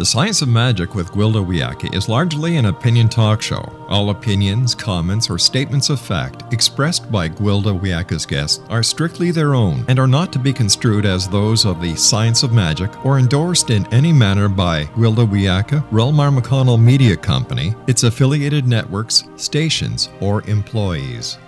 The Science of Magic with Gwilda Wiyaka is largely an opinion talk show. All opinions, comments, or statements of fact expressed by Gwilda Wiyaka's guests are strictly their own and are not to be construed as those of the Science of Magic or endorsed in any manner by Gwilda Wiyaka, Relmar McConnell Media Company, its affiliated networks, stations, or employees.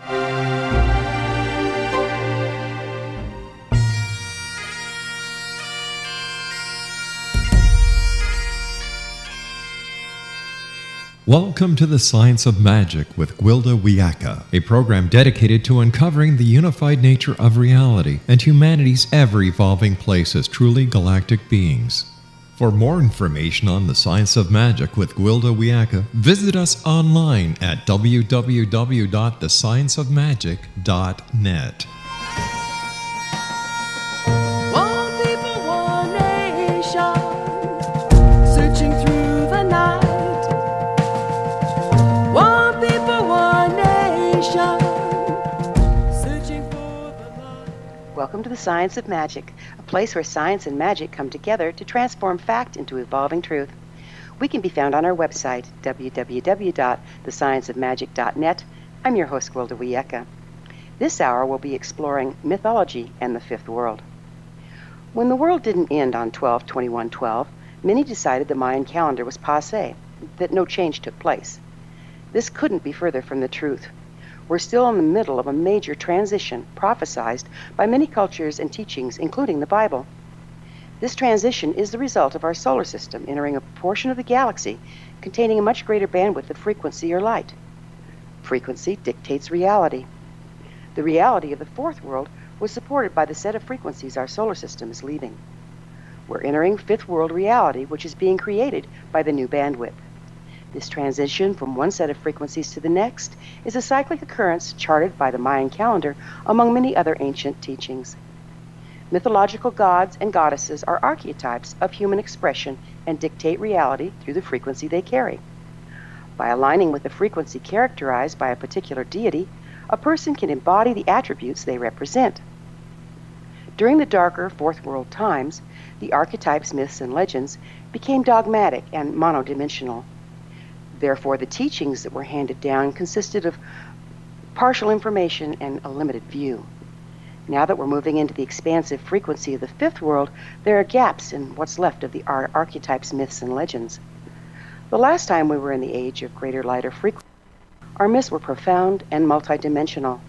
Welcome to the Science of Magic with Gwilda Wiyaka, a program dedicated to uncovering the unified nature of reality and humanity's ever-evolving place as truly galactic beings. For more information on the Science of Magic with Gwilda Wiyaka, visit us online at www.thescienceofmagic.net. Welcome to the Science of Magic, a place where science and magic come together to transform fact into evolving truth. We can be found on our website, www.thescienceofmagic.net. I'm your host, Gwilda Wiyaka. This hour we'll be exploring mythology and the fifth world. When the world didn't end on 12/21/12, many decided the Mayan calendar was passé, that no change took place. This couldn't be further from the truth. We're still in the middle of a major transition prophesied by many cultures and teachings, including the Bible. This transition is the result of our solar system entering a portion of the galaxy containing a much greater bandwidth of frequency or light. Frequency dictates reality. The reality of the fourth world was supported by the set of frequencies our solar system is leaving. We're entering fifth world reality, which is being created by the new bandwidth. This transition from one set of frequencies to the next is a cyclic occurrence charted by the Mayan calendar among many other ancient teachings. Mythological gods and goddesses are archetypes of human expression and dictate reality through the frequency they carry. By aligning with the frequency characterized by a particular deity, a person can embody the attributes they represent. During the darker fourth world times, the archetypes, myths, and legends became dogmatic and monodimensional. Therefore, the teachings that were handed down consisted of partial information and a limited view. Now that we're moving into the expansive frequency of the fifth world, there are gaps in what's left of the archetypes, myths, and legends. The last time we were in the age of greater lighter frequency, our myths were profound and multidimensional.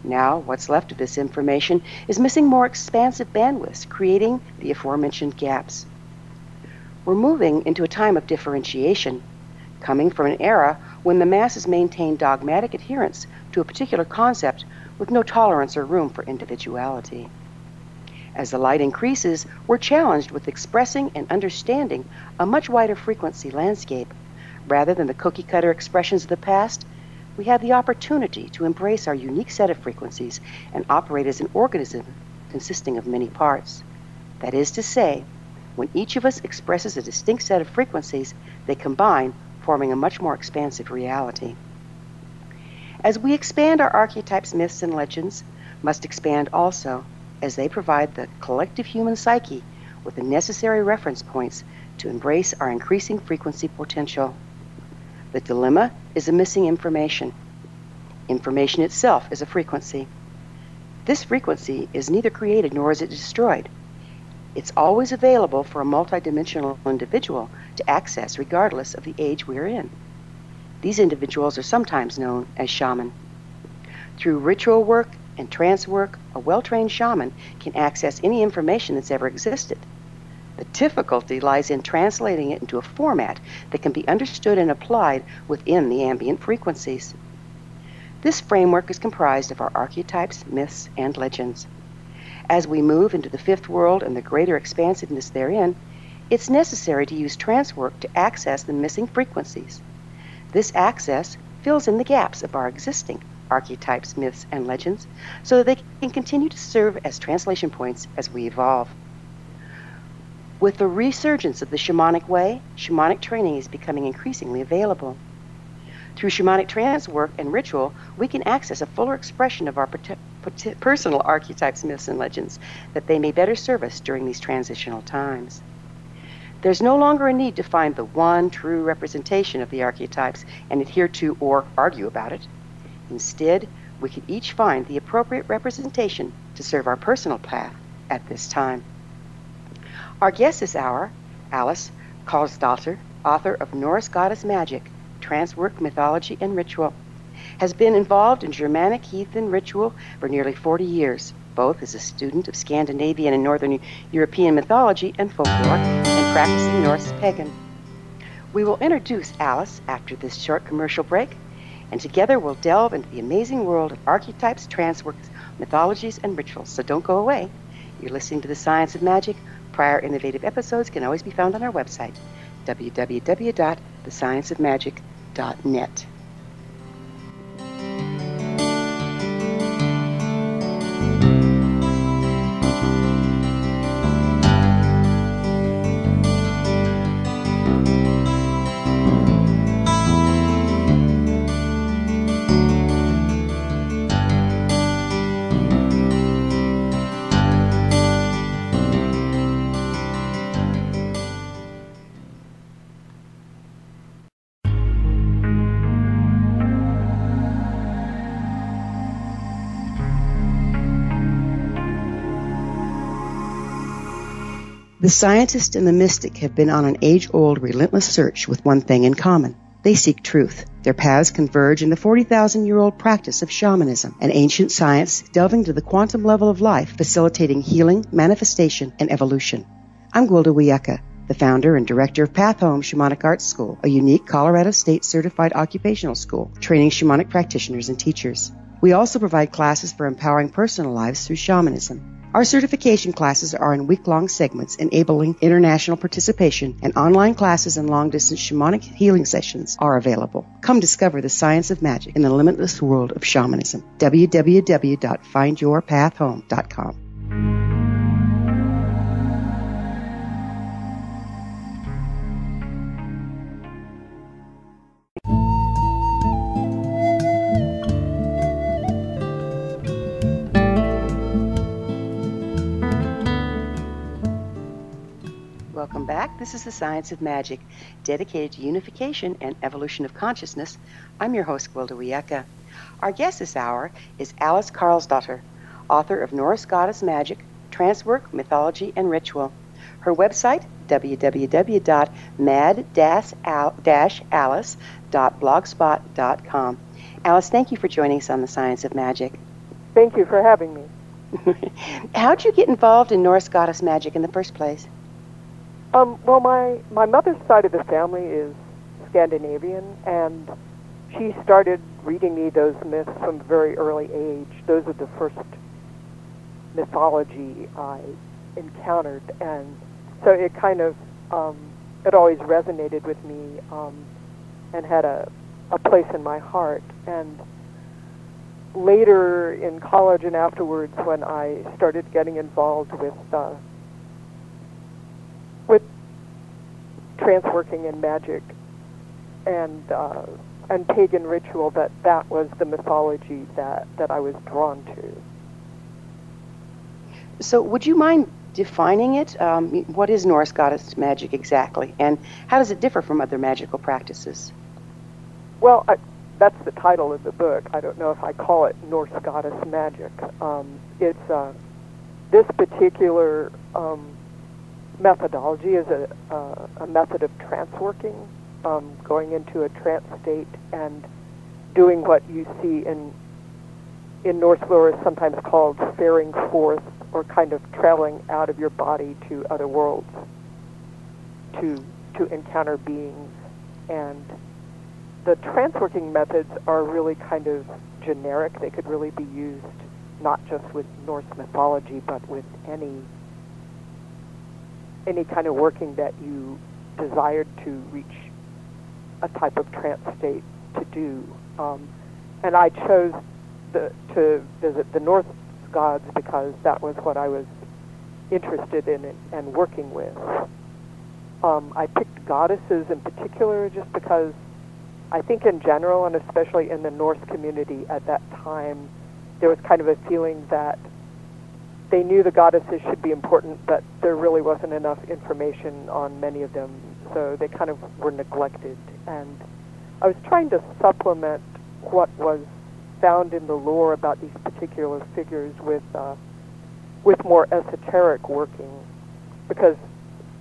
Now, what's left of this information is missing more expansive bandwidths, creating the aforementioned gaps. We're moving into a time of differentiation, coming from an era when the masses maintained dogmatic adherence to a particular concept with no tolerance or room for individuality. As the light increases, we're challenged with expressing and understanding a much wider frequency landscape. Rather than the cookie-cutter expressions of the past, we have the opportunity to embrace our unique set of frequencies and operate as an organism consisting of many parts. That is to say, when each of us expresses a distinct set of frequencies, they combine, forming a much more expansive reality. As we expand, our archetypes, myths, and legends must expand also, as they provide the collective human psyche with the necessary reference points to embrace our increasing frequency potential. The dilemma is the missing information. Information itself is a frequency. This frequency is neither created nor is it destroyed. It's always available for a multidimensional individual to access regardless of the age we're in. These individuals are sometimes known as shaman. Through ritual work and trance work, a well-trained shaman can access any information that's ever existed. The difficulty lies in translating it into a format that can be understood and applied within the ambient frequencies. This framework is comprised of our archetypes, myths, and legends. As we move into the fifth world and the greater expansiveness therein, it's necessary to use trance work to access the missing frequencies. This access fills in the gaps of our existing archetypes, myths, and legends so that they can continue to serve as translation points as we evolve. With the resurgence of the shamanic way, shamanic training is becoming increasingly available. Through shamanic trance work and ritual, we can access a fuller expression of our personal archetypes, myths, and legends, that they may better serve us during these transitional times. There's no longer a need to find the one true representation of the archetypes and adhere to or argue about it. Instead, we can each find the appropriate representation to serve our personal path at this time. Our guest this hour, Alice Karlsdóttir, author of Norse Goddess Magic, Trancework, Mythology, and Ritual, has been involved in Germanic Heathen ritual for nearly 40 years, both as a student of Scandinavian and Northern European mythology and folklore and practicing Norse Pagan. We will introduce Alice after this short commercial break, and together we'll delve into the amazing world of archetypes, tranceworks, mythologies, and rituals. So don't go away. You're listening to The Science of Magic. Prior innovative episodes can always be found on our website, www.thescienceofmagic.net. The scientist and the mystic have been on an age-old, relentless search with one thing in common. They seek truth. Their paths converge in the 40,000-year-old practice of shamanism, an ancient science delving to the quantum level of life, facilitating healing, manifestation, and evolution. I'm Gwilda Wiyaka, the founder and director of Path Home Shamanic Arts School, a unique Colorado State certified occupational school training shamanic practitioners and teachers. We also provide classes for empowering personal lives through shamanism. Our certification classes are in week-long segments enabling international participation, and online classes and long-distance shamanic healing sessions are available. Come discover the science of magic in the limitless world of shamanism. www.findyourpathhome.com. Welcome back. This is The Science of Magic, dedicated to unification and evolution of consciousness. I'm your host, Gwilda Wiyaka. Our guest this hour is Alice Karlsdóttir, author of Norse Goddess Magic, Trancework, Mythology, and Ritual. Her website, www.mad-alice.blogspot.com. Alice, thank you for joining us on The Science of Magic. Thank you for having me. How'd you get involved in Norse Goddess Magic in the first place? Well, my mother's side of the family is Scandinavian, and she started reading me those myths from a very early age. Those are the first mythology I encountered, and so it kind of, it always resonated with me and had a place in my heart. And later in college and afterwards, when I started getting involved with tranceworking and magic and pagan ritual, that was the mythology that I was drawn to. So would you mind defining it? What is Norse Goddess Magic exactly, and how does it differ from other magical practices? Well, that's the title of the book. I don't know if I call it Norse Goddess Magic. It's this particular methodology is a method of tranceworking, going into a trance state and doing what you see in Norse lore is sometimes called faring forth, or kind of traveling out of your body to other worlds to encounter beings. And the tranceworking methods are really kind of generic. They could really be used not just with Norse mythology, but with any kind of working that you desired to reach a type of trance state to do. And I chose to visit the Norse gods because that was what I was interested in and working with. I picked goddesses in particular just because I think in general, and especially in the Norse community at that time, there was kind of a feeling that they knew the goddesses should be important, but there really wasn't enough information on many of them, so they kind of were neglected. And I was trying to supplement what was found in the lore about these particular figures with more esoteric working, because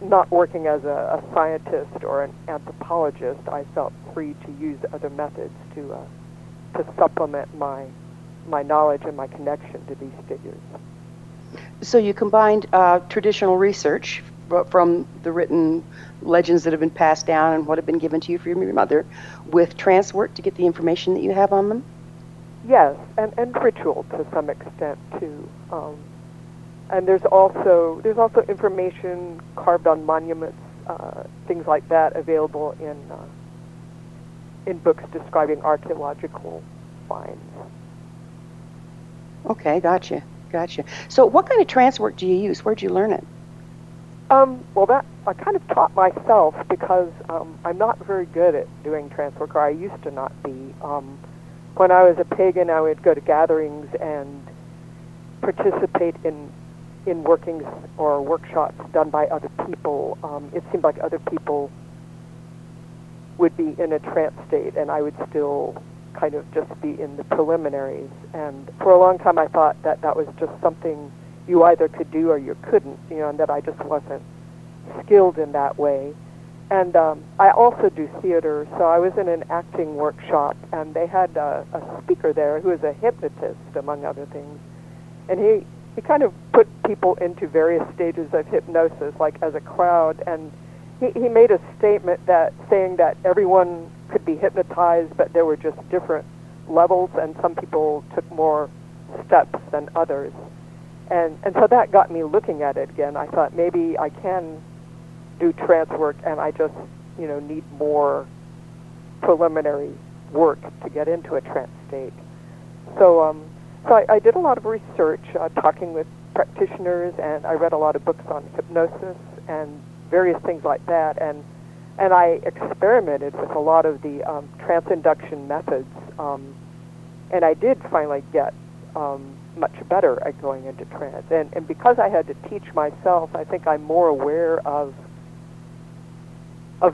not working as a scientist or an anthropologist, I felt free to use other methods to supplement my knowledge and my connection to these figures. So you combined traditional research from the written legends that have been passed down and what have been given to you from your mother with trance work to get the information that you have on them? Yes, and ritual to some extent too. And there's also information carved on monuments, things like that, available in books describing archaeological finds. Okay, gotcha. So what kind of trance work do you use? Where'd you learn it? Well, that I kind of taught myself, because I'm not very good at doing trance work, or I used to not be. When I was a pagan, I would go to gatherings and participate in workings or workshops done by other people. It seemed like other people would be in a trance state, and I would still kind of just be in the preliminaries. And for a long time I thought that was just something you either could do or you couldn't, and that I just wasn't skilled in that way. And I also do theater, so I was in an acting workshop, and they had a speaker there who is a hypnotist, among other things. And he kind of put people into various stages of hypnosis, like as a crowd, and he made a statement saying that everyone could be hypnotized, but there were just different levels, and some people took more steps than others. And so that got me looking at it again. I thought maybe I can do trance work, and I just, need more preliminary work to get into a trance state. So I did a lot of research, talking with practitioners, and I read a lot of books on hypnosis and various things like that, and I experimented with a lot of the trance induction methods, and I did finally get much better at going into trance. And because I had to teach myself, I think I'm more aware of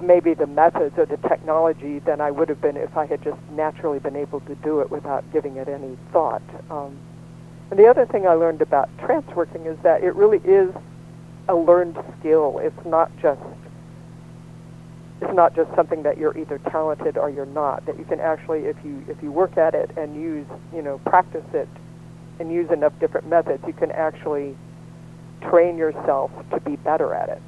maybe the methods or the technology than I would have been if I had just naturally been able to do it without giving it any thought. And the other thing I learned about trance working is that it really is a learned skill. It's not just something that you're either talented or you're not. That you can actually, if you work at it and use, practice it and use enough different methods, you can actually train yourself to be better at it.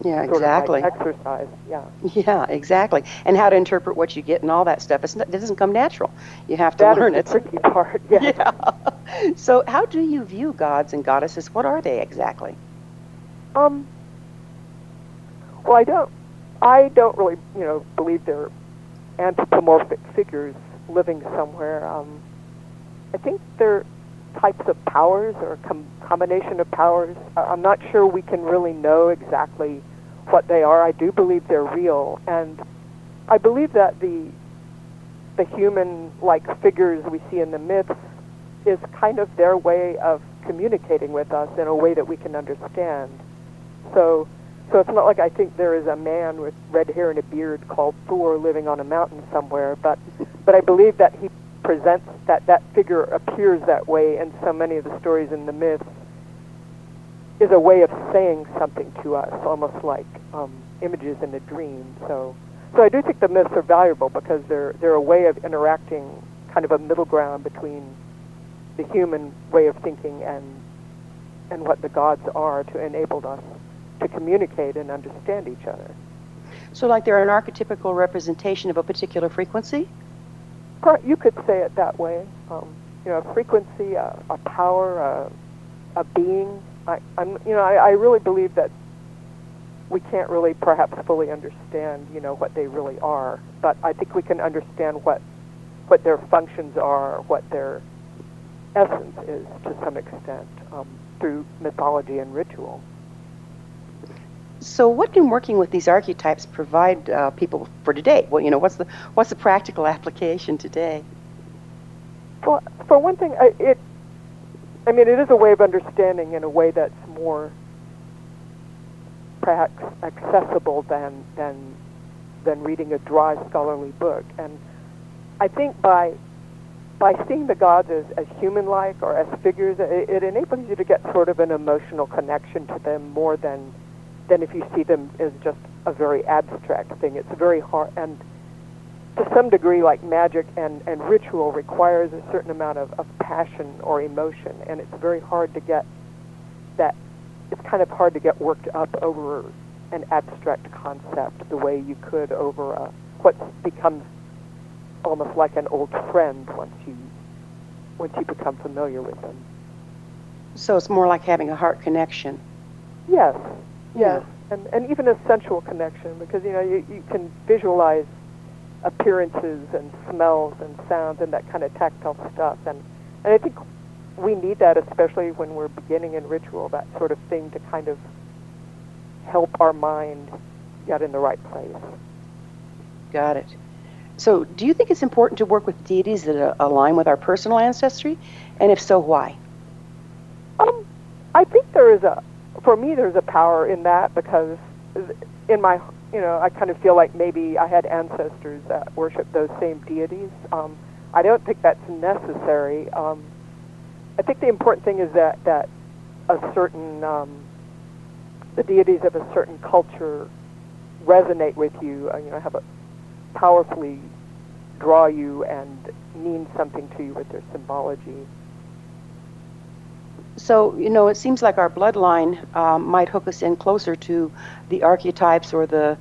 Yeah, exactly. Sort of like exercise, yeah. Yeah, exactly. And how to interpret what you get and all that stuff. It doesn't come natural. You have to learn it. That is the tricky part, yes. Yeah. So how do you view gods and goddesses? What are they exactly? Well, I don't really, believe they're anthropomorphic figures living somewhere. I think they're types of powers or a combination of powers. I'm not sure we can really know exactly what they are. I do believe they're real, and I believe that the human-like figures we see in the myths is kind of their way of communicating with us in a way that we can understand. So it's not like I think there is a man with red hair and a beard called Thor living on a mountain somewhere, but I believe that he presents that figure appears that way in so many of the stories in the myths is a way of saying something to us, almost like images in a dream. So I do think the myths are valuable because they're a way of interacting, kind of a middle ground between the human way of thinking and what the gods are, to enable us to communicate and understand each other. So like they're an archetypical representation of a particular frequency? You could say it that way. A frequency, a power, a being. I really believe that we can't really perhaps fully understand, what they really are. But I think we can understand what their functions are, what their essence is to some extent, through mythology and ritual. So what can working with these archetypes provide people for today? Well, what's the practical application today? Well, for one thing, I mean, it is a way of understanding in a way that's more perhaps accessible than reading a dry scholarly book. And I think by seeing the gods as human-like or as figures, it enables you to get sort of an emotional connection to them more than if you see them as just a very abstract thing. It's very hard, and to some degree, like magic and ritual requires a certain amount of passion or emotion, and it's very hard to get that. It's kind of hard to get worked up over an abstract concept the way you could over what becomes almost like an old friend once you become familiar with them. So it's more like having a heart connection. Yes, Yeah. and even a sensual connection, because you can visualize appearances and smells and sounds and that kind of tactile stuff, and I think we need that, especially when we're beginning in ritual, that sort of thing to kind of help our mind get in the right place. Got it. So do you think it's important to work with deities that align with our personal ancestry? And if so, why? I think there's a power in that, because in my, I kind of feel like maybe I had ancestors that worship those same deities. I don't think that's necessary. I think the important thing is that a certain, the deities of a certain culture resonate with you, have a powerfully draw you and mean something to you with their symbology. So, it seems like our bloodline might hook us in closer to the archetypes or the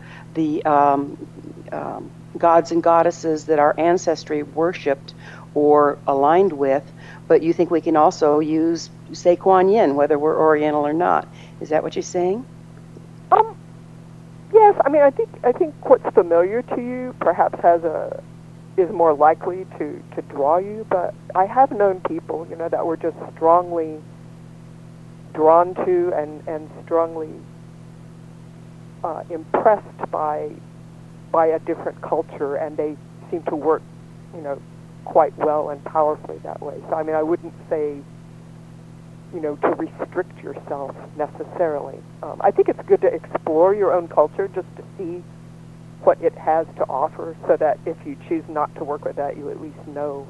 gods and goddesses that our ancestry worshipped or aligned with, but you think we can also use, say, Kuan Yin, whether we're Oriental or not. Is that what you're saying? Yes, I mean, I think what's familiar to you perhaps is more likely to draw you, but I have known people, that were just strongly drawn to and strongly impressed by a different culture, and they seem to work, quite well and powerfully that way. So, I mean, I wouldn't say, to restrict yourself necessarily. I think it's good to explore your own culture just to see what it has to offer, so that if you choose not to work with that, you at least know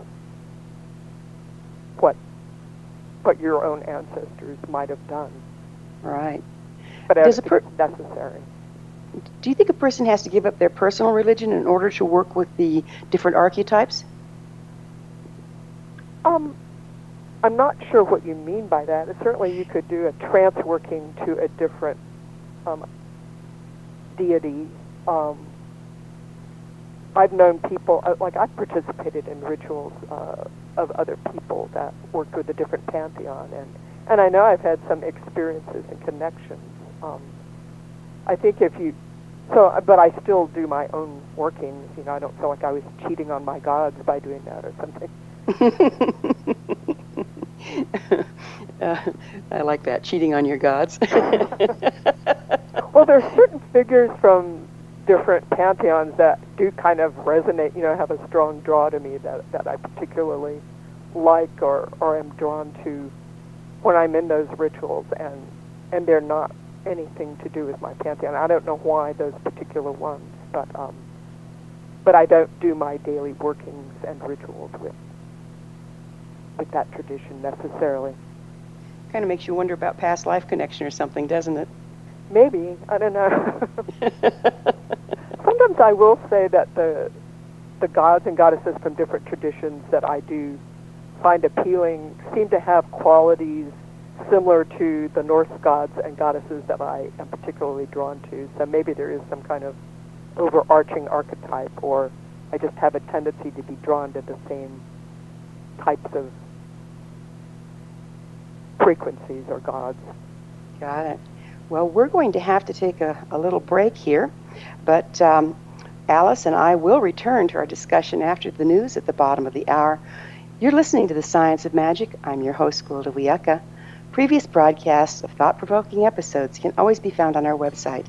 what your own ancestors might have done. Right. But I think it's necessary. Do you think a person has to give up their personal religion in order to work with the different archetypes? I'm not sure what you mean by that. Certainly you could do a tranceworking to a different deity. I've known people, like I've participated in rituals of other people that worked with a different pantheon, and I know I've had some experiences and connections. I think but I still do my own workings. I don't feel like I was cheating on my gods by doing that or something. I like that, cheating on your gods. Well, there's certain figures from different pantheons that do kind of resonate, have a strong draw to me that I particularly like or am drawn to when I'm in those rituals, and they're not anything to do with my pantheon. I don't know why those particular ones, but I don't do my daily workings and rituals with that tradition necessarily. Kind of makes you wonder about past life connection or something, doesn't it? Maybe. I don't know. Sometimes I will say that the gods and goddesses from different traditions that I do find appealing seem to have qualities similar to the Norse gods and goddesses that I am particularly drawn to. So maybe there is some kind of overarching archetype, or I just have a tendency to be drawn to the same types of frequencies or gods. Got it. Well, we're going to have to take a little break here, but Alice and I will return to our discussion after the news at the bottom of the hour. You're listening to The Science of Magic. I'm your host, Gwilda Wiyaka. Previous broadcasts of thought-provoking episodes can always be found on our website,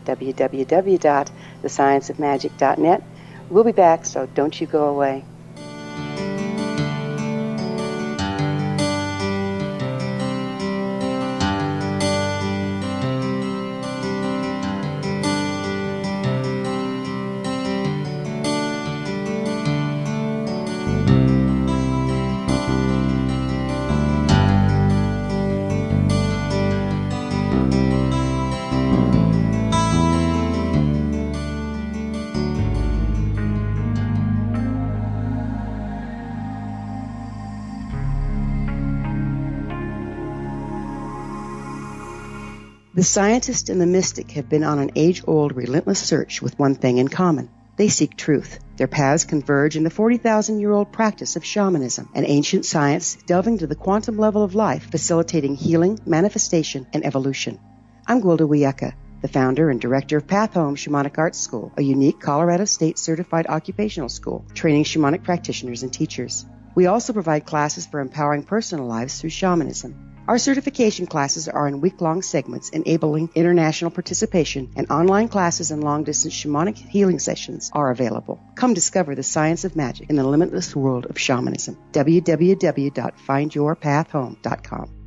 www.thescienceofmagic.net. We'll be back, so don't you go away. The scientist and the mystic have been on an age-old, relentless search with one thing in common. They seek truth. Their paths converge in the 40,000-year-old practice of shamanism, an ancient science delving to the quantum level of life, facilitating healing, manifestation, and evolution. I'm Gwilda Wiyaka, the founder and director of Path Home Shamanic Arts School, a unique Colorado State certified occupational school training shamanic practitioners and teachers. We also provide classes for empowering personal lives through shamanism. Our certification classes are in week-long segments enabling international participation, and online classes and long-distance shamanic healing sessions are available. Come discover the science of magic in the limitless world of shamanism. www.findyourpathhome.com.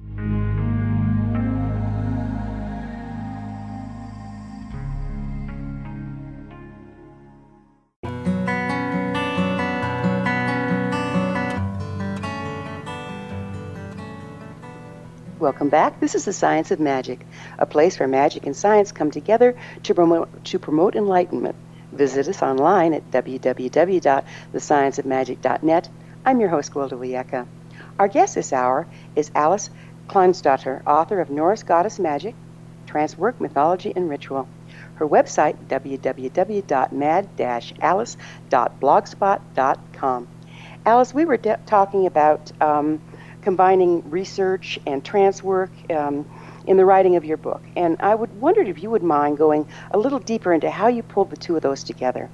Welcome back. This is the Science of Magic, a place where magic and science come together to promote enlightenment. Visit us online at www.thescienceofmagic.net. I'm your host, Gwilda Wiyaka. Our guest this hour is Alice Karlsdóttir, author of Norse Goddess Magic, Trancework, Mythology, and Ritual. Her website, www.mad-alice.blogspot.com. Alice, we were talking about combining research and trance work in the writing of your book. And I wondered if you would mind going a little deeper into how you pulled the two of those together.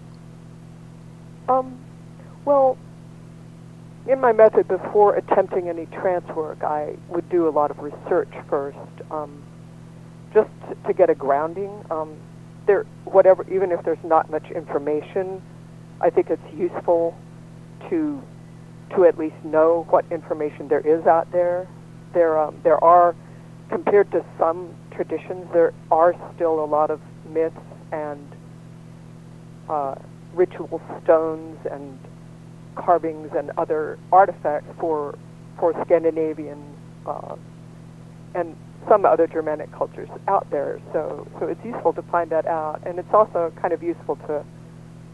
Well, in my method, before attempting any trance work, I would do a lot of research first, just to get a grounding. Even if there's not much information, I think it's useful to at least know what information there is out there. There are, compared to some traditions, there are still a lot of myths and ritual stones and carvings and other artifacts for Scandinavian and some other Germanic cultures out there. So it's useful to find that out, and it's also kind of useful to,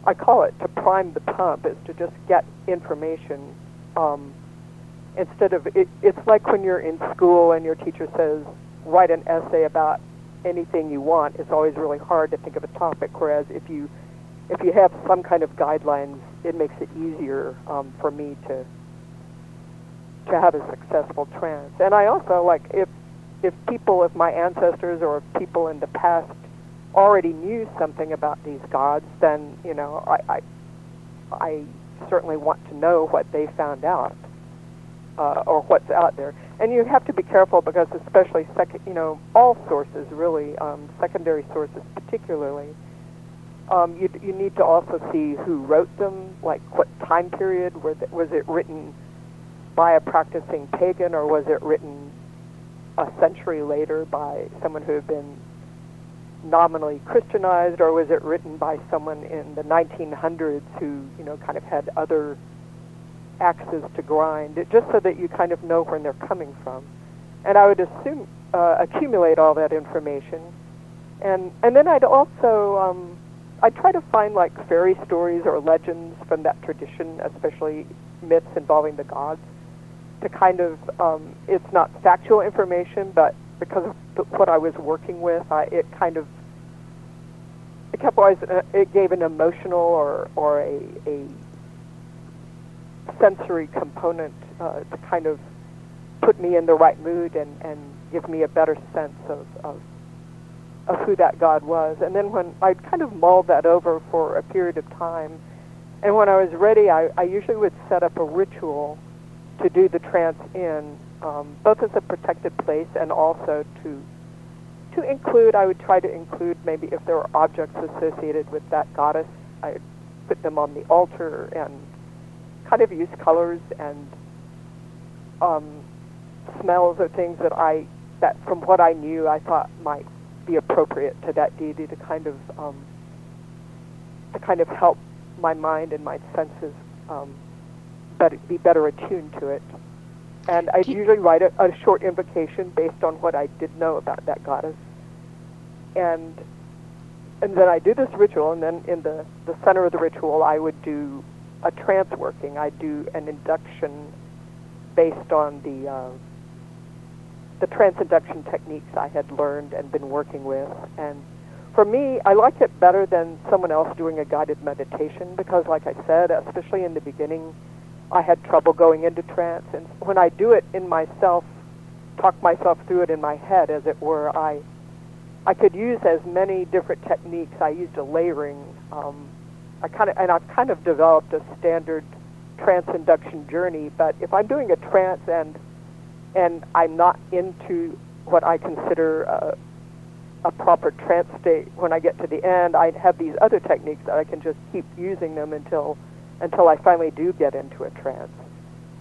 I call it, to prime the pump, is to just get information. Instead of, it's like when you're in school and your teacher says, write an essay about anything you want. It's always really hard to think of a topic, whereas if you have some kind of guidelines, it makes it easier for me to have a successful trance. And I also, like, if my ancestors or people in the past already knew something about these gods, then, I certainly want to know what they found out, or what's out there. And you have to be careful, because especially all sources really, secondary sources particularly, you need to also see who wrote them, like what time period, was it written by a practicing pagan, or was it written a century later by someone who had been nominally Christianized, or was it written by someone in the 1900s who, kind of had other axes to grind, just so that you kind of know where they're coming from. And I would accumulate all that information. And then I'd also, I'd try to find like fairy stories or legends from that tradition, especially myths involving the gods, to kind of, it's not factual information, but because of what I was working with, it gave an emotional or a sensory component to kind of put me in the right mood and give me a better sense of who that god was. And then when I'd kind of mulled that over for a period of time, and when I was ready, I usually would set up a ritual to do the trance in, both as a protected place and also to include, I would try to include, maybe if there were objects associated with that goddess, I would put them on the altar and kind of use colors and smells or things that from what I knew I thought might be appropriate to that deity, to kind of help my mind and my senses be better attuned to it. And I'd usually write a short invocation based on what I did know about that goddess. And then I do this ritual, and then in the center of the ritual I would do a trance working. I do an induction based on the trance induction techniques I had learned and been working with. And for me, I like it better than someone else doing a guided meditation because, like I said, especially in the beginning, I had trouble going into trance. And when I do it in myself, talk myself through it in my head, as it were, I could use as many different techniques. I used a layering. I've kind of developed a standard trance induction journey. But if I'm doing a trance and I'm not into what I consider a proper trance state, when I get to the end, I'd have these other techniques that I can just keep using them until I finally do get into a trance.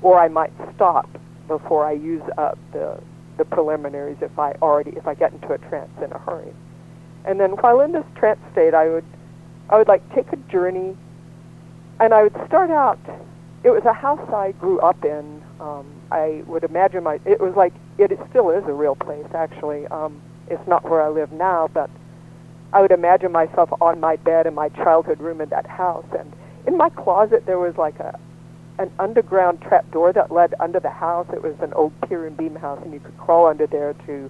Or I might stop before I use up the preliminaries if I get into a trance in a hurry. And then while in this trance state, I would like take a journey, and I would start out. It was a house I grew up in. I would imagine it was like it still is a real place actually. It's not where I live now, but I would imagine myself on my bed in my childhood room in that house, and in my closet there was like an underground trap door that led under the house. It was an old pier and beam house, and you could crawl under there to,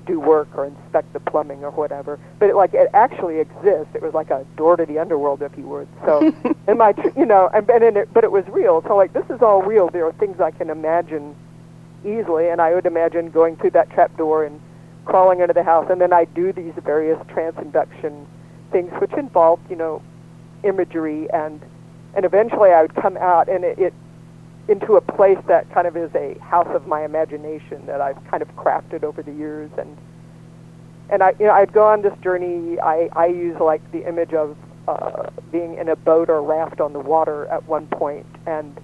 do work or inspect the plumbing or whatever. But it actually exists. It was like a door to the underworld, if you would. So, but it was real. So this is all real. There are things I can imagine easily, and I would imagine going through that trap door and crawling into the house, and then I do these various trance induction things, which involve, imagery, and eventually I would come out and it into a place that kind of is a house of my imagination that I've kind of crafted over the years, and I'd go on this journey. I use the image of being in a boat or raft on the water at one point, and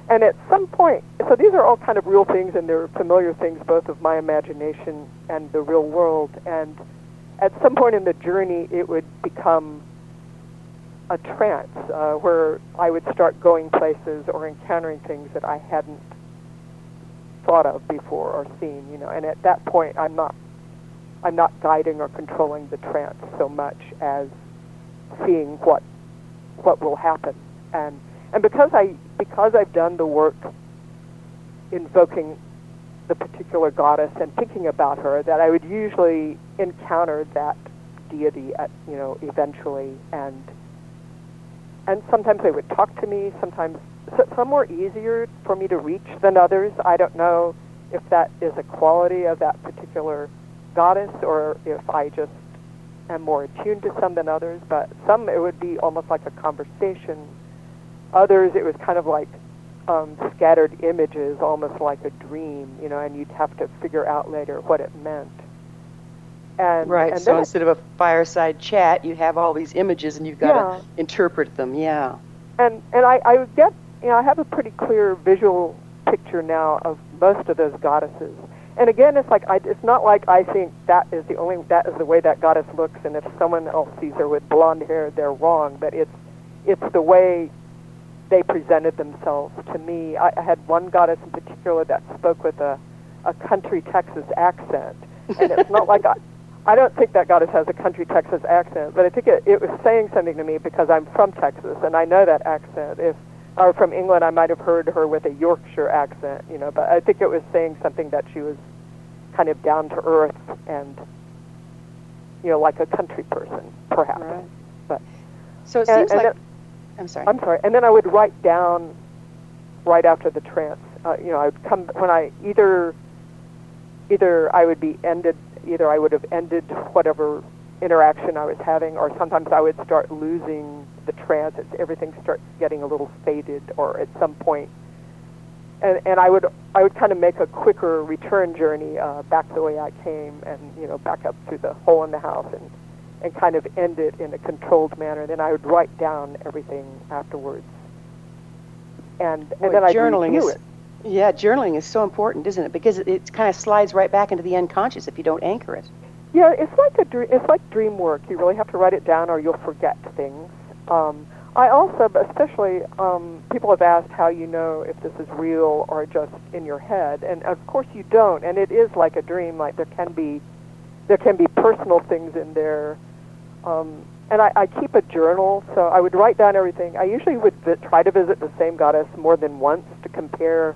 at some point, so these are all kind of real things, and they're familiar things both of my imagination and the real world, and at some point in the journey it would become a trance where I would start going places or encountering things that I hadn't thought of before or seen, and at that point I'm not guiding or controlling the trance so much as seeing what will happen. And because I've done the work invoking the particular goddess and thinking about her, that I would usually encounter that deity eventually, and sometimes they would talk to me. Sometimes some were easier for me to reach than others. I don't know if that is a quality of that particular goddess or if I just am more attuned to some than others, but some it would be almost like a conversation. Others it was kind of like scattered images, almost like a dream, and you'd have to figure out later what it meant. And so instead of a fireside chat, you have all these images and you've got to interpret them, And I would get, I have a pretty clear visual picture now of most of those goddesses. And again, it's not like I think that is the way that goddess looks, and if someone else sees her with blonde hair, they're wrong, but it's the way they presented themselves to me. I had one goddess in particular that spoke with a country Texas accent, and it's not like I don't think that goddess has a country Texas accent, but I think it was saying something to me because I'm from Texas and I know that accent. If I were from England, I might have heard her with a Yorkshire accent, but I think it was saying something that she was kind of down to earth and, like a country person, perhaps. Right. But so it seems like... I'm sorry. And then I would write down right after the trance. I would come when I either I would be ended. Either I would have ended whatever interaction I was having, or sometimes I would start losing the trance. Everything starts getting a little faded, or at some point, and I would kind of make a quicker return journey back the way I came, and back up through the hole in the house, and kind of end it in a controlled manner. Then I would write down everything afterwards, and then I'd review it. Yeah, journaling is so important, isn't it? Because it kind of slides right back into the unconscious if you don't anchor it. Yeah, it's like dream work. You really have to write it down, or you'll forget things. I also, especially, people have asked how you know if this is real or just in your head, and of course you don't. And it is like a dream. Like there can be personal things in there. And I keep a journal, so I would write down everything. I usually would try to visit the same goddess more than once to compare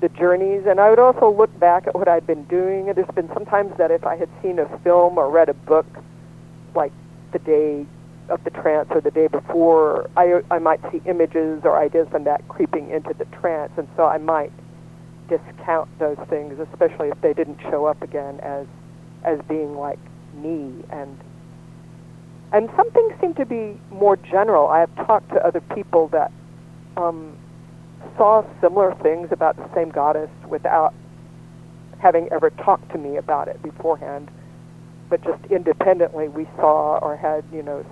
the journeys, and I would also look back at what I'd been doing. And there's been sometimes that if I had seen a film or read a book, like the day of the trance or the day before, I might see images or ideas from that creeping into the trance, and so I might discount those things, especially if they didn't show up again as being like me. And some things seem to be more general. I have talked to other people that saw similar things about the same goddess without having ever talked to me about it beforehand, but just independently we saw or had,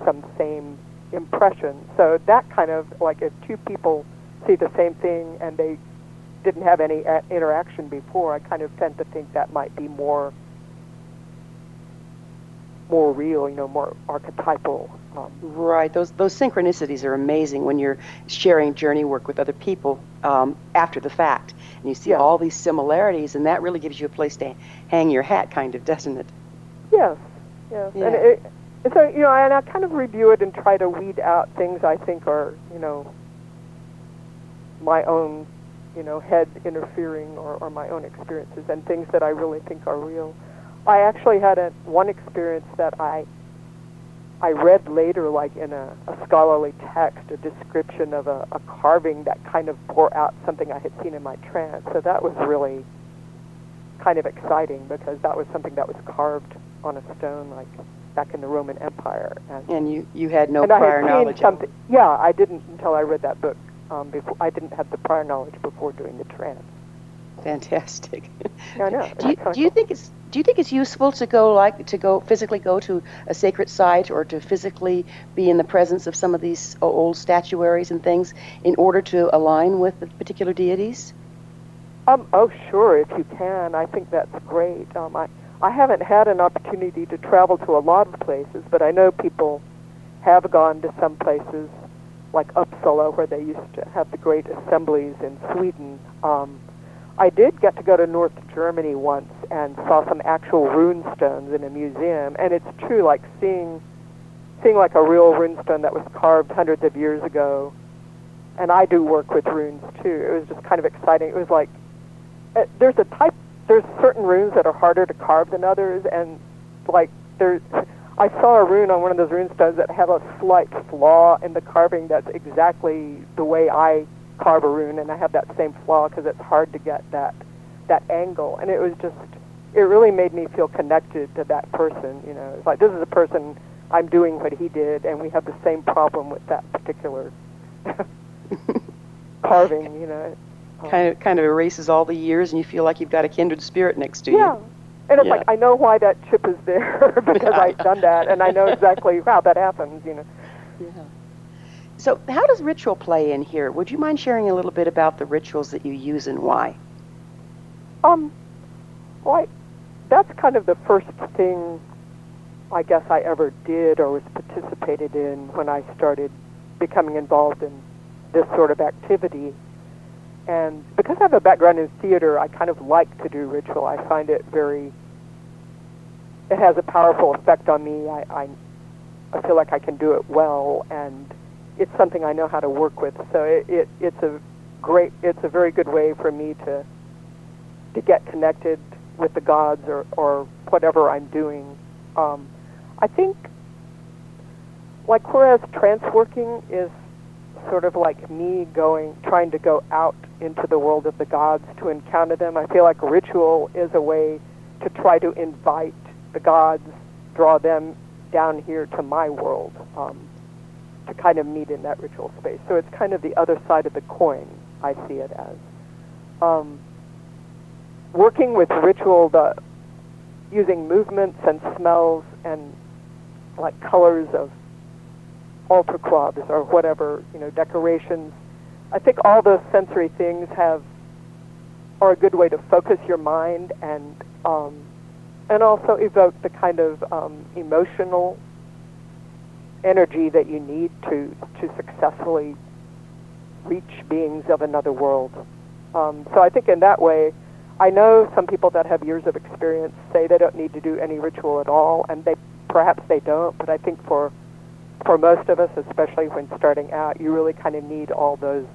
some same impression. So that kind of, like if two people see the same thing and they didn't have any interaction before, I kind of tend to think that might be more real, more archetypal. Right. Those synchronicities are amazing when you're sharing journey work with other people after the fact, and you see all these similarities, and that really gives you a place to hang your hat, kind of, doesn't it? Yes. Yeah. And so, and I kind of review it and try to weed out things I think are, my own, head interfering or my own experiences, and things that I really think are real. I actually had one experience that I read later, like in a scholarly text, a description of a carving that kind of bore out something I had seen in my trance. So that was really kind of exciting, because that was something that was carved on a stone, like back in the Roman Empire. And you had no prior knowledge. Yeah, I didn't until I read that book. Before I didn't have the prior knowledge before doing the trance. Fantastic. Yeah, I know. Do you think it's useful to physically go to a sacred site, or to physically be in the presence of some of these old statuaries and things in order to align with the particular deities? Oh, sure, if you can. I think that's great. I haven't had an opportunity to travel to a lot of places, but I know people have gone to some places like Uppsala, where they used to have the great assemblies in Sweden. I did get to go to North Germany once and saw some actual rune stones in a museum, and it's true, like seeing like a real rune stone that was carved hundreds of years ago. And I do work with runes too. It was just kind of exciting. It was like there's certain runes that are harder to carve than others, and like I saw a rune on one of those rune stones that had a slight flaw in the carving that's exactly the way I carve a rune, and I have that same flaw because it's hard to get that angle. And it really made me feel connected to that person. It's like, this is a person, I'm doing what he did, and we have the same problem with that particular carving. Kind of erases all the years, and you feel like you've got a kindred spirit next to you. Yeah. And it's like, I know why that chip is there because I've done that, and I know exactly how that happens, Yeah. So how does ritual play in here? Would you mind sharing a little bit about the rituals that you use and why? That's kind of the first thing I guess I ever did or was participated in when I started becoming involved in this sort of activity. And because I have a background in theater, I kind of like to do ritual. I find it it has a powerful effect on me. I feel like I can do it well, and it's something I know how to work with. So it's a very good way for me to get connected with the gods or whatever I'm doing. I think, like, whereas tranceworking is sort of like me trying to go out into the world of the gods to encounter them, I feel like ritual is a way to try to invite the gods, draw them down here to my world, to kind of meet in that ritual space. So it's kind of the other side of the coin, I see it as. Working with ritual, using movements and smells and like colors of altar cloths or whatever, decorations. I think all those sensory things are a good way to focus your mind and also evoke the kind of emotional energy that you need to successfully reach beings of another world. So I think in that way, I know some people that have years of experience say they don't need to do any ritual at all, and perhaps they don't, but I think for most of us, especially when starting out, you really kind of need all those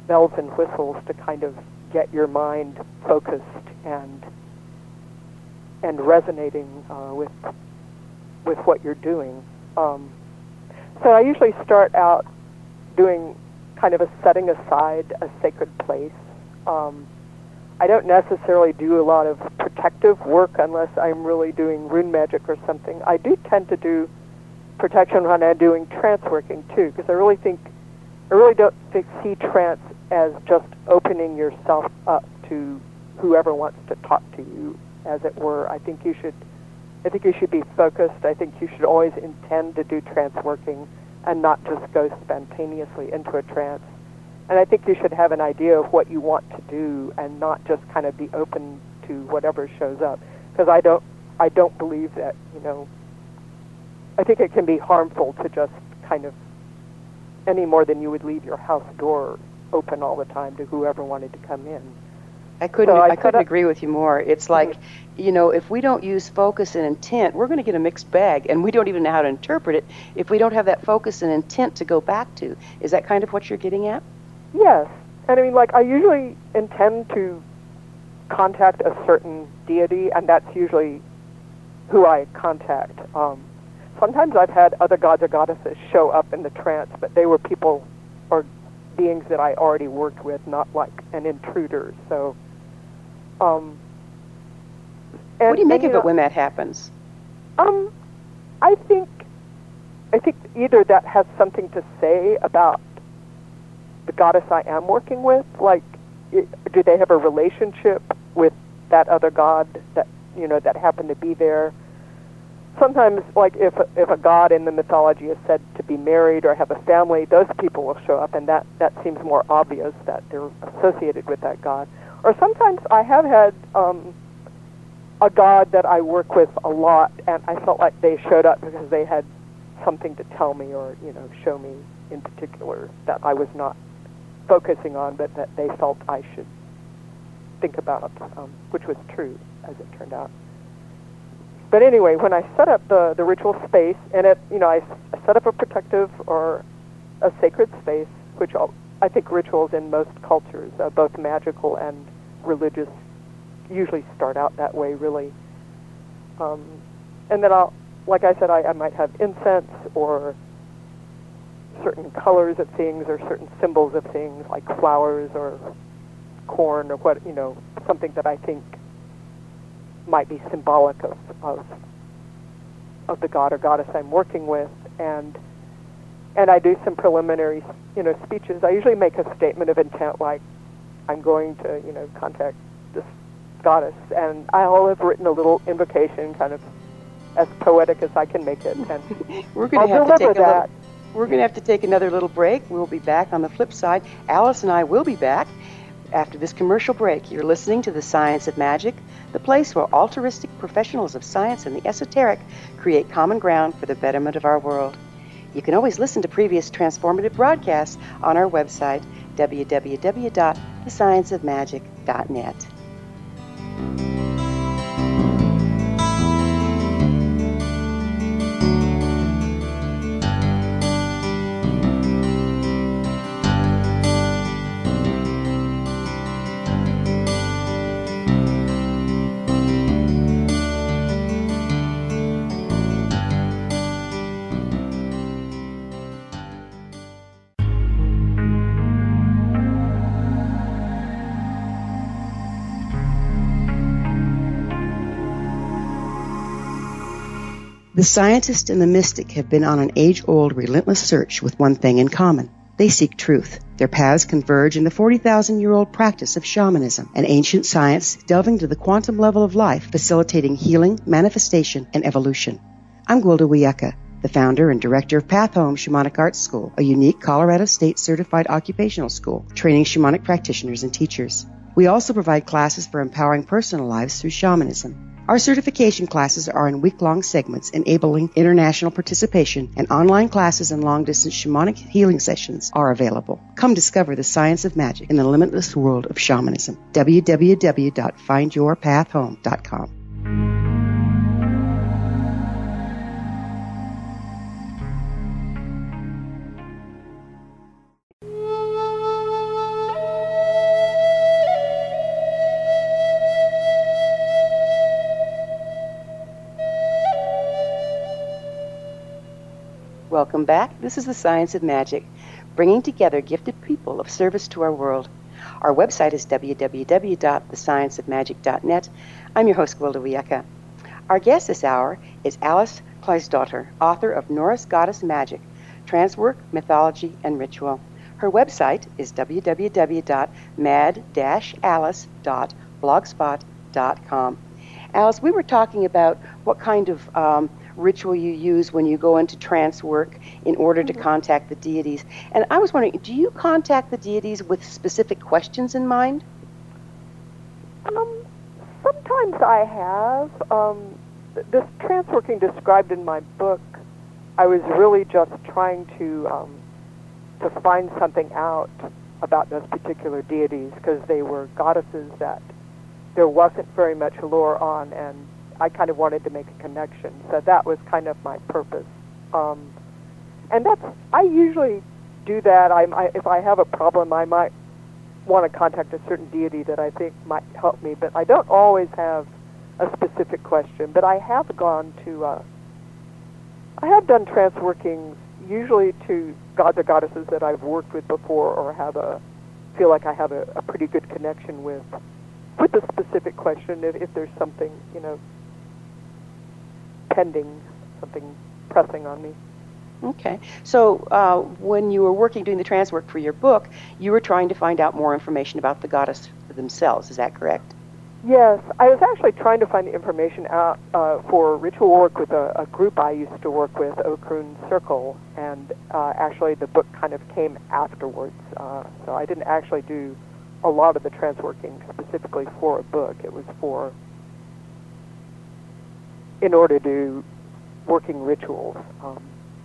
bells and whistles to kind of get your mind focused and resonating with what you're doing. So I usually start out doing kind of a setting aside a sacred place. I don't necessarily do a lot of protective work unless I'm really doing rune magic or something. I do tend to do protection when I'm doing trance working too, because I really don't see trance as just opening yourself up to whoever wants to talk to you, as it were. I think you should be focused. I think you should always intend to do trance working and not just go spontaneously into a trance. And I think you should have an idea of what you want to do and not just kind of be open to whatever shows up. Because I don't believe that, I think it can be harmful to just kind of, any more than you would leave your house door open all the time to whoever wanted to come in. I couldn't agree with you more. It's like, if we don't use focus and intent, we're going to get a mixed bag, and we don't even know how to interpret it if we don't have that focus and intent to go back to. Is that kind of what you're getting at? Yes. And I mean, I usually intend to contact a certain deity, and that's usually who I contact. Sometimes I've had other gods or goddesses show up in the trance, but they were people or beings that I already worked with, not like an intruder. So, what do you make of it when that happens? I think either that has something to say about the goddess I am working with, like, do they have a relationship with that other god that that happened to be there? Sometimes, like, if a god in the mythology is said to be married or have a family, those people will show up, and that seems more obvious that they're associated with that god. Or sometimes I have had a god that I work with a lot, and I felt like they showed up because they had something to tell me or show me in particular that I was not focusing on, but that they felt I should think about, which was true, as it turned out. But anyway, when I set up the ritual space, and I set up a protective or a sacred space, which I think rituals in most cultures, both magical and religious, usually start out that way, really. And then like I said, I might have incense or certain colors of things or certain symbols of things, like flowers or corn or what, something that I think might be symbolic of the god or goddess I'm working with, and I do some preliminary speeches. I usually make a statement of intent, like I'm going to contact this goddess, and I'll have written a little invocation, kind of as poetic as I can make it, and we're going to have to take that. We're going to have to take another little break. We'll be back on the flip side. Alice and I will be back after this commercial break. You're listening to The Science of Magic, the place where altruistic professionals of science and the esoteric create common ground for the betterment of our world. You can always listen to previous transformative broadcasts on our website, www.thescienceofmagic.net. The scientist and the mystic have been on an age-old, relentless search with one thing in common. They seek truth. Their paths converge in the 40,000-year-old practice of shamanism, an ancient science delving to the quantum level of life, facilitating healing, manifestation, and evolution. I'm Gwilda Wiyaka, the founder and director of Path Home Shamanic Arts School, a unique Colorado State certified occupational school training shamanic practitioners and teachers. We also provide classes for empowering personal lives through shamanism. Our certification classes are in week-long segments enabling international participation, and online classes and long-distance shamanic healing sessions are available. Come discover the science of magic in the limitless world of shamanism. www.findyourpathhome.com. Welcome back. This is the Science of Magic, bringing together gifted people of service to our world. Our website is www.thescienceofmagic.net. I'm your host, Gwilda Wiyaka. Our guest this hour is Alice Karlsdóttir, author of Norse Goddess Magic, Trancework, Mythology, and Ritual. Her website is www.mad-alice.blogspot.com. Alice, we were talking about what kind of ritual you use when you go into trance work in order to contact the deities. And I was wondering, do you contact the deities with specific questions in mind? Sometimes I have. This trance working described in my book, I was really just trying to find something out about those particular deities, because they were goddesses that there wasn't very much lore on, and I kind of wanted to make a connection. So that was kind of my purpose. And I usually do that. If I have a problem, I might want to contact a certain deity that I think might help me, but I don't always have a specific question. But I have gone to, I have done trance workings usually to gods or goddesses that I've worked with before, or feel like I have a pretty good connection with a specific question, if there's something, pending, something pressing on me. Okay. So when you were doing the trance work for your book, you were trying to find out more information about the goddess themselves. Is that correct? Yes. I was actually trying to find the information out for ritual work with a group I used to work with, Rune Circle, and actually the book kind of came afterwards. So I didn't actually do a lot of the trance working specifically for a book. It was in order to do working rituals.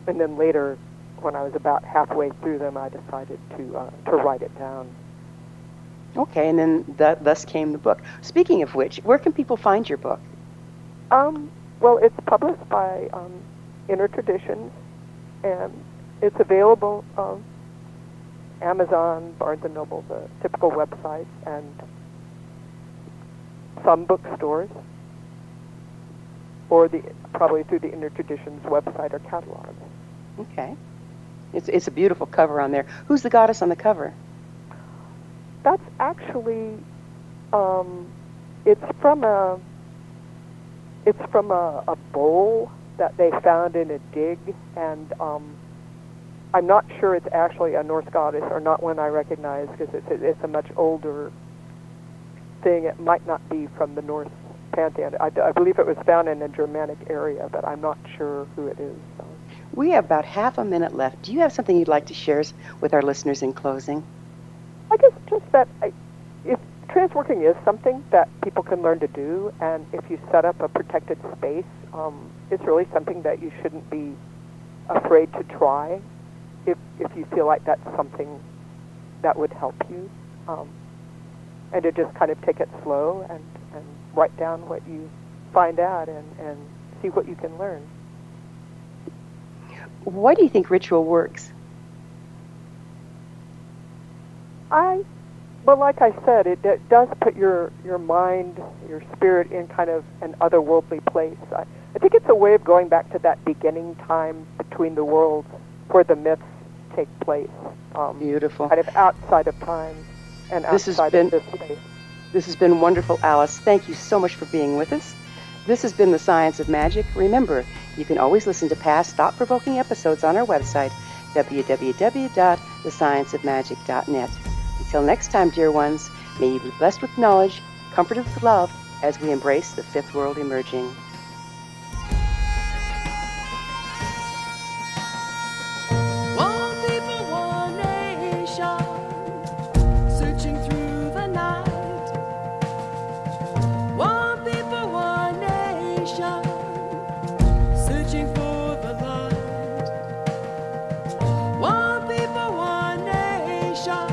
And then later, when I was about halfway through them, I decided to write it down. Okay, and then thus came the book. Speaking of which, where can people find your book? Well, it's published by Inner Traditions, and it's available Amazon, Barnes & Noble, the typical websites, and some bookstores, or probably through the Inner Traditions website or catalog. Okay. It's a beautiful cover on there. Who's the goddess on the cover? That's actually, it's from a bowl that they found in a dig, and I'm not sure it's actually a Norse goddess, or not one I recognize, because it's a much older thing. It might not be from the Norse pantheon. I believe it was found in a Germanic area, but I'm not sure who it is. So. We have about half a minute left. Do you have something you'd like to share with our listeners in closing? I guess just that if trance working is something that people can learn to do, and if you set up a protected space, it's really something that you shouldn't be afraid to try if you feel like that's something that would help you, and to just kind of take it slow and write down what you find out and see what you can learn. Why do you think ritual works? Well, like I said, it does put your mind, your spirit in kind of an otherworldly place. I think it's a way of going back to that beginning time between the worlds where the myths take place. Beautiful. Kind of outside of time and outside of this space. This has been wonderful, Alice. Thank you so much for being with us. This has been The Science of Magic. Remember, you can always listen to past thought-provoking episodes on our website, www.thescienceofmagic.net. Until next time, dear ones, may you be blessed with knowledge, comforted with love, as we embrace the fifth world emerging. One people, one nation, searching through the night. One people, one nation, searching for the light. One people, one nation,